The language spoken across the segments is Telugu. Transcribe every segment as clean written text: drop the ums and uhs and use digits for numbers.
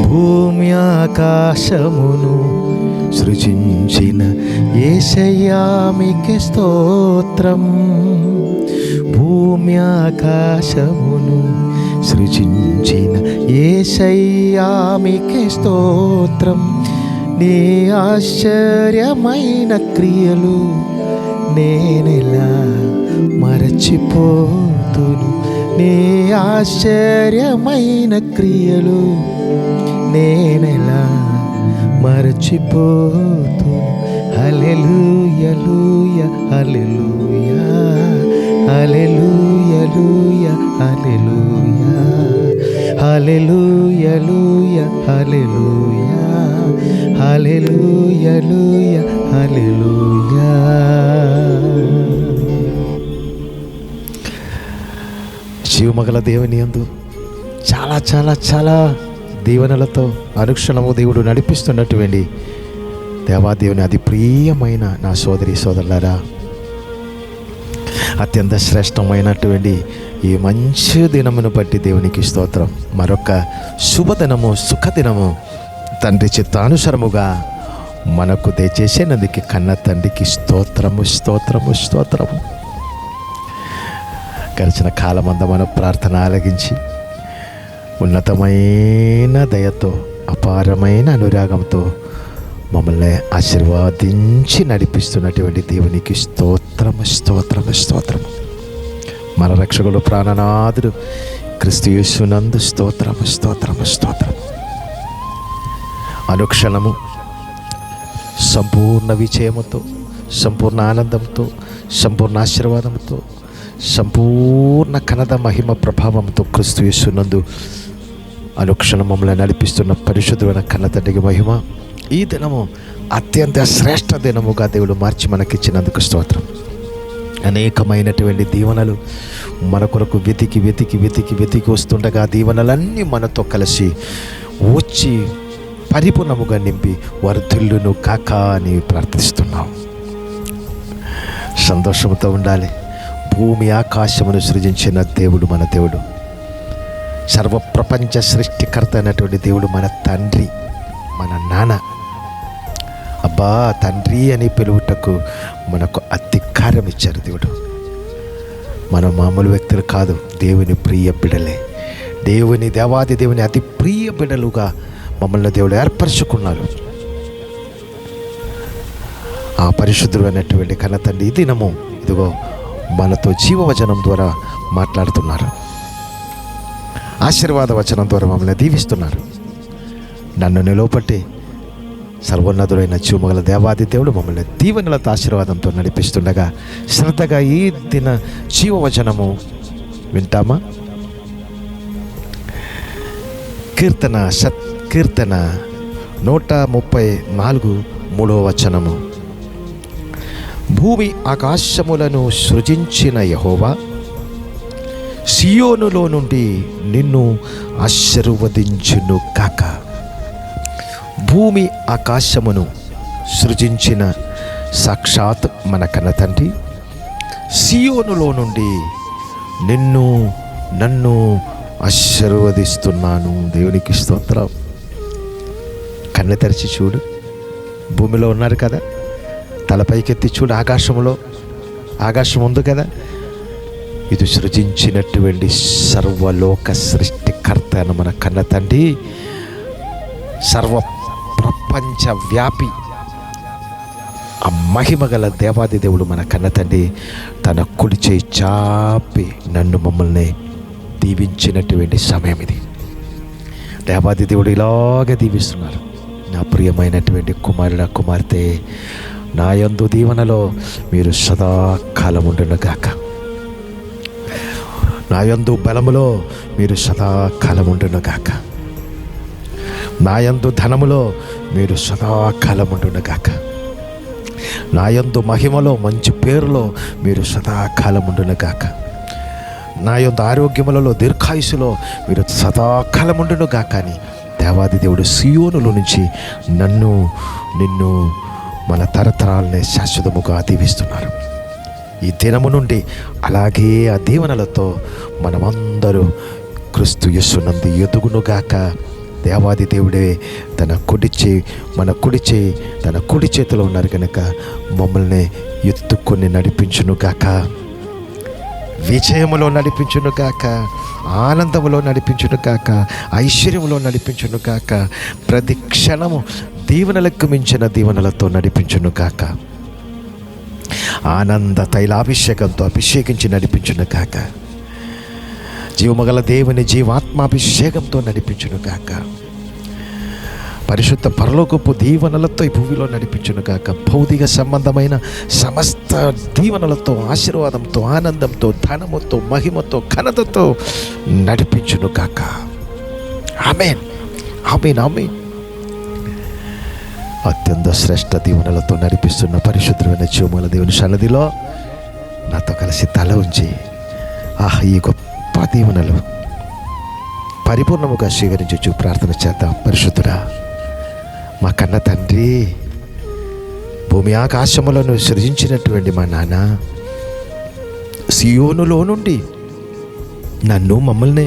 భూమి ఆకాశమును సృజించిన యేసయ్యా మీకే స్తోత్రం. భూమి ఆకాశమును సృజించిన యేసయ్యా మీకే స్తోత్రం. నీ ఆశ్చర్యమైన క్రియలు నేనెలా మరచిపోతును. నీ ఆశ్చర్యమైన క్రియలు నేనెలా మరచిపోతును. హల్లెలూయా లూయా హల్లెలూయా హల్లెలూయా లూయా హల్లెలూయా హల్లెలూయా లూయా హల్లెలూయా హల్లెలూయా లూయా హల్లెలూయా. జీవమగల దేవుని యందు చాలా చాలా చాలా దీవెనలతో అనుక్షణము దేవుడు నడిపిస్తున్నటువంటి దేవాదేవుని అతి ప్రియమైన నా సోదరి సోదరులారా, అత్యంత శ్రేష్టమైనటువంటి ఈ మంచి దినమును బట్టి దేవునికి స్తోత్రం. మరొక శుభదినము, సుఖదినము తండ్రి చిత్తానుసరముగా మనకు దయచేసేందుకు కన్న తండ్రికి స్తోత్రము స్తోత్రము స్తోత్రము. గడిచిన కాలమంతా మన ప్రార్థన ఆలగించి ఉన్నతమైన దయతో అపారమైన అనురాగంతో మమ్మల్ని ఆశీర్వాదించి నడిపిస్తున్నటువంటి దేవునికి స్తోత్రము స్తోత్రము స్తోత్రము. మన రక్షకుడు ప్రాణనాథుడు క్రీస్తు యేసునందు స్తోత్రము స్తోత్రము స్తోత్రము. అనుక్షణము సంపూర్ణ విజయముతో, సంపూర్ణ ఆనందంతో, సంపూర్ణ ఆశీర్వాదంతో, సంపూర్ణ ఘనత మహిమ ప్రభావంతో క్రీస్తు యేసునందు అనుక్షణం మమ్మల్ని నడిపిస్తున్న పరిశుద్ధమైన కన్న తండ్రికి మహిమ. ఈ దినము అత్యంత శ్రేష్ఠ దినముగా దేవుడు మార్చి మనకిచ్చినందుకు స్తోత్రం. అనేకమైనటువంటి దీవెనలు మన కొరకు వెతికి వెతికి వెతికి వెతికి వస్తుండగా దీవెనలన్నీ మనతో కలిసి వచ్చి పరిపూర్ణముగా నింపి వర్ధిల్లును కాక అని ప్రార్థిస్తున్నాం. సంతోషంతో ఉండాలి. భూమి ఆకాశమును సృజించిన దేవుడు మన దేవుడు, సర్వప్రపంచ సృష్టికర్త అయినటువంటి దేవుడు మన తండ్రి, మన నాన్న. అబ్బా తండ్రి అని పిలువుటకు మనకు అధికారం ఇచ్చారు దేవుడు. మనం మామూలు వ్యక్తులు కాదు, దేవుని ప్రియ బిడలే. దేవాది దేవుని అతి ప్రియ బిడలుగా మమ్మల్ని దేవుడు ఏర్పరచుకున్నారు. ఆ పరిశుద్ధుడు అయినటువంటి కన్న తండ్రి ఈ దినము ఇదిగో మనతో జీవవచనం ద్వారా మాట్లాడుతున్నారు. ఆశీర్వాద వచనం ద్వారా మమ్మల్ని దీవిస్తున్నారు. నన్ను నిలవబట్టి సర్వోన్నతుడైన జీవమగల దేవాది దేవుడు మమ్మల్ని దీవెనలతో ఆశీర్వాదంతో నడిపిస్తుండగా శ్రద్ధగా ఈ దిన జీవవచనము వింటామా? కీర్తన 134 3వ వచనము. భూమి ఆకాశములను సృజించిన యెహోవా, సియోనులో నుండి నిన్ను ఆశీర్వదించును కాక. భూమి ఆకాశమును సృజించిన సాక్షాత్ మన కన్న తండ్రి సియోనులో నుండి నన్ను ఆశీర్వదిస్తున్నాను. దేవునికి స్తోత్రం. కన్ను తెరిచి చూడు, భూమిలో ఉన్నారు కదా, తలపైకెత్తి చూడు, ఆకాశం ఉంది కదా. ఇది సృజించినటువంటి సర్వలోక సృష్టికర్త అని మన కన్న తండ్రి, సర్వ ప్రపంచ వ్యాపి, ఆ మహిమగల దేవాది దేవుడు మన కన్న తండ్రి తన కుడి చేయి చాపి మమ్మల్ని దీవించినటువంటి సమయం ఇది. దేవాది దేవుడు ఇలాగే దీవిస్తున్నారు. నా ప్రియమైనటువంటి కుమారుడ కుమార్తె, నా యందు దీవెనలో మీరు సదాకాలం ఉండునుగాక. నా యందు బలములో మీరు సదాకాలం ఉండునుగాక. నా యందు ధనములో మీరు సదాకాలం ఉండునుగాక. నా యందు మహిమలో మంచి పేరులో మీరు సదాకాలం ఉండునుగాక. నా యందు ఆరోగ్యములలో దీర్ఘాయుసులో మీరు సదాకాలం ఉండునుగాక అని దేవాది దేవుడు సియోనులో నుంచి నిన్ను మన తరతరాలనే శాశ్వతముగా దీవిస్తున్నారు. ఈ దినము నుండి అలాగే ఆ దీవెనలతో మనమందరూ క్రీస్తు యేసునందు ఎదుగునుగాక. దేవాది దేవుడే తన మన తన కుడి చేతిలో ఉన్నారు కనుక మమ్మల్ని ఎత్తుకొని నడిపించునుగాక, విజయములో నడిపించునుగాక, ఆనందములో నడిపించునుగాక, ఐశ్వర్యములో నడిపించునుగాక, ప్రతి క్షణము దీవెనలకు మించిన దీవెనలతో నడిపించునుగాక, ఆనంద తైలాభిషేకంతో అభిషేకించి నడిపించునుగాక, జీవమగల దేవుని జీవాత్మాభిషేకంతో నడిపించునుగాక, పరిశుద్ధ పరలోకపు దీవెనలతో ఈ భూమిలో నడిపించునుగాక, భౌతిక సంబంధమైన సమస్త దీవెనలతో, ఆశీర్వాదంతో, ఆనందంతో, ధనముతో, మహిమతో, ఘనతతో నడిపించునుగాక. ఆమేన్, ఆమేన్, ఆమేన్. అత్యంత శ్రేష్ఠ దీవెనలతో నడిపిస్తున్న పరిశుద్ధమైన జీవముల దేవుని సన్నిధిలో నాతో కలిసి తల ఉంచి ఈ గొప్ప దీవెనలు పరిపూర్ణముగా స్వీకరించు ప్రార్థన చేద్దాం. పరిశుద్ధుడా, మా కన్న తండ్రి, భూమి ఆకాశములను సృజించినటువంటి మా నాన్న, సియోనులో నుండి నన్ను మమ్మల్ని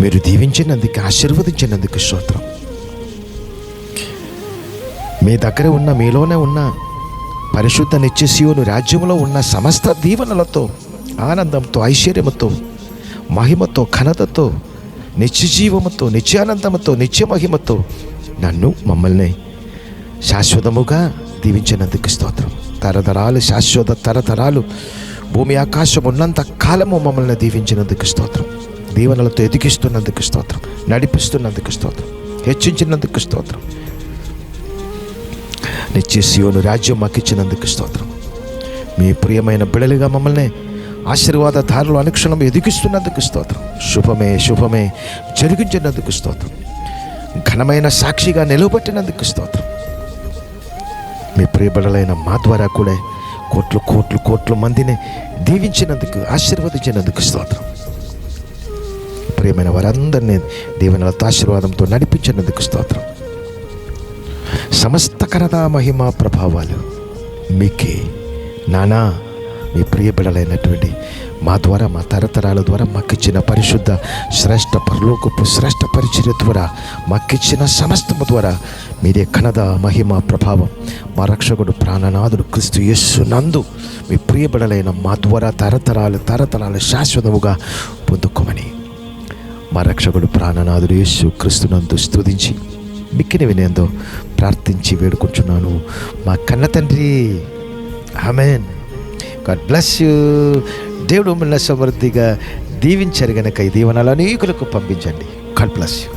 మీరు దీవించినందుకు, ఆశీర్వదించినందుకు స్తోత్రం. మీ దగ్గర ఉన్న, మీలోనే ఉన్న పరిశుద్ధ నిత్య సియోను రాజ్యంలో ఉన్న సమస్త దీవెనలతో, ఆనందంతో, ఐశ్వర్యముతో, మహిమతో, ఘనతతో, నిత్య జీవముతో, నిత్యానందముతో, నిత్య మహిమతో నన్ను మమ్మల్ని శాశ్వతముగా దీవించినందుకు స్తోత్రం. తరతరాలు, శాశ్వత తరతరాలు, భూమి ఆకాశం ఉన్నంత కాలము మమ్మల్ని దీవించినందుకు స్తోత్రం. దీవెనలతో ఎదిగిస్తున్నందుకు స్తోత్రం, నడిపిస్తున్నందుకు స్తోత్రం, హెచ్చించినందుకు స్తోత్రం. నిత్య సియోను రాజ్యం మాకు ఇచ్చినందుకు స్తోత్రం. మీ ప్రియమైన బిడలుగా మమ్మల్ని ఆశీర్వాద దారులు అనుక్షణం ఎదిగిస్తున్నందుకు స్తోత్రం. శుభమే జరిగించినందుకు స్తోత్రం. ఘనమైన సాక్షిగా నిలవబెట్టినందుకు స్తోత్రం. మీ ప్రియబిడలైన మా ద్వారా కూడా కోట్లు మందిని దీవించినందుకు, ఆశీర్వదించినందుకు స్తోత్రం. ప్రియమైన వారందరినీ దీవెనలతో, ఆశీర్వాదంతో నడిపించినందుకు స్తోత్రం. సమస్త ఘనత, మహిమ, ప్రభావాలు మీకే నానా. మీ ప్రియ బిడలైనటువంటి మా ద్వారా, మా తరతరాల ద్వారా మాకిచ్చిన పరిశుద్ధ శ్రేష్ఠ పరలోకపు శ్రేష్ఠ పరిచర్య ద్వారా మాకిచ్చిన సమస్తము ద్వారా మీరే ఘనత, మహిమ, ప్రభావం మా రక్షకుడు ప్రాణనాథుడు క్రీస్తు యేసు నందు మీ ప్రియ బిడలైన మా ద్వారా తరతరాలు శాశ్వతముగా పొందుకోమని మా రక్షకుడు ప్రాణనాథుడు యేసు క్రీస్తు నందు స్తుతించి మిక్కిన వినేందో ప్రార్థించి వేడుకుంటున్నాను మా కన్న తండ్రి. ఆమేన్. God bless you. దేవుడు మిమ్మల్ని సమృద్ధిగా దీవించారు గనక ఈ దీవెనలు అనేకులకు పంపించండి. God bless you.